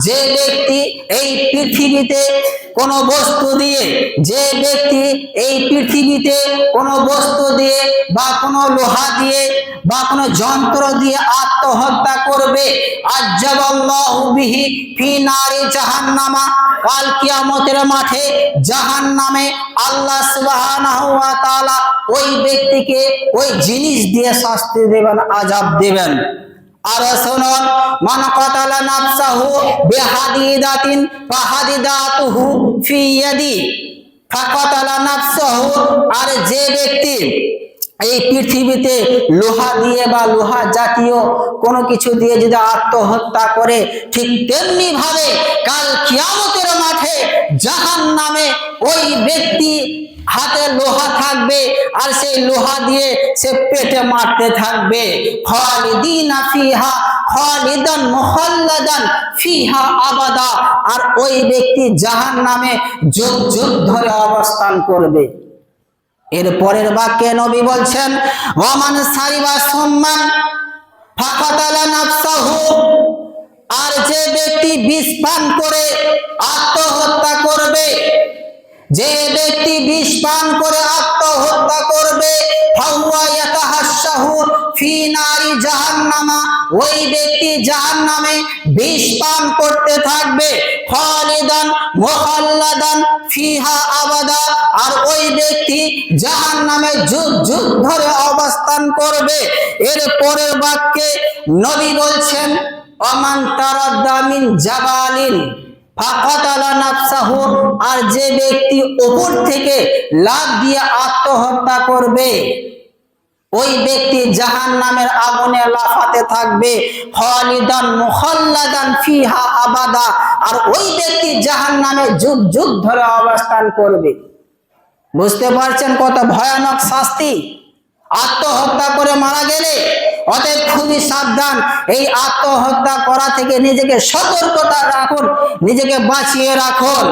যে ব্যক্তি এই পৃথিবীতে কোনো বস্তু দিয়ে, যে ব্যক্তি এই পৃথিবীতে কোনো বস্তু দিয়ে বা কোনো লোহা দিয়ে বা কোনো যন্ত্র দিয়ে আত্মহত্যা করবে, আজ্জাবাল্লাহু বিহি ফি নারি জাহান্নামা, কাল কিয়ামতের মাঠে জাহান্নামে আল্লাহ সুবহানাহু ওয়া তাআলা ওই ব্যক্তিকে ওই জিনিস দিয়ে শাস্তি দেবেন, আযাব দেবেন। আর শুনুন, মান কাতালা নাফসাহু বিহাদিদাতিন ফাহাদিদাতুহু ফি ইয়াদি ফাকাতালা নাফসাহু, আর যে ব্যক্তি এই পৃথিবীতে লোহা দিয়ে বা লোহা জাতীয় কোনো কিছু দিয়ে যদি আত্মহত্যা করে, ঠিক তেমনি ভাবে কাল কিয়ামতের মাঠে জাহান্নামে ওই ব্যক্তি হাতে লোহা থাকবে আর সেই লোহা দিয়ে সে পেটে মারতে থাকবে। খালিদিনা ফিহা খালিদান মুখাল্লাদান ফিহা আবাদা, আর ওই ব্যক্তি জাহান্নামে যুগ যুগ ধরে অবস্থান করবে। এর পরের বাক্যে নবী বলছেন, ওয়ামান সারিবা সুম্মান ফাকাতালা নাফসাহু, আর যে ব্যক্তি বিষ পান করে আত্মহত্যা করবে, যে ব্যক্তি বিষ পান করে আত্মহত্যা করবে, ফাহুয়া ইয়াতাহাশশাহু ফি নারি জাহান্নামা, ওই ব্যক্তি জাহান্নামে বিষ পান করতে থাকবে, খালিদান মুখাল্লাদান ফিহা আবাদা, আর ওই ব্যক্তি জাহান্নামে যুগ যুগ ধরে অবস্থান করবে। এর পরের বাক্যে নবী বলছেন, ওমান তারাদ্দা মিন জাবালিন ফাকাতালা নাফসাহু, আর যে ব্যক্তি উপর থেকে লাফ দিয়ে আত্মহত্যা করবে, ওই ব্যক্তি জাহান্নামের আগুনে লাফাতে থাকবে, খালিদান মুখাল্লাদান ফিহা আবাদা, আর ওই ব্যক্তি জাহান্নামে যুগ যুগ ধরে অবস্থান করবে। বুঝতে পারছেন কত ভয়ানক শাস্তি আত্মহত্যা করে মারা গেলে। অতএব খুবই সাবধান, এই আত্মহত্যা করা থেকে নিজেকে সতর্কতা রাখুন, নিজেকে বাঁচিয়ে রাখুন।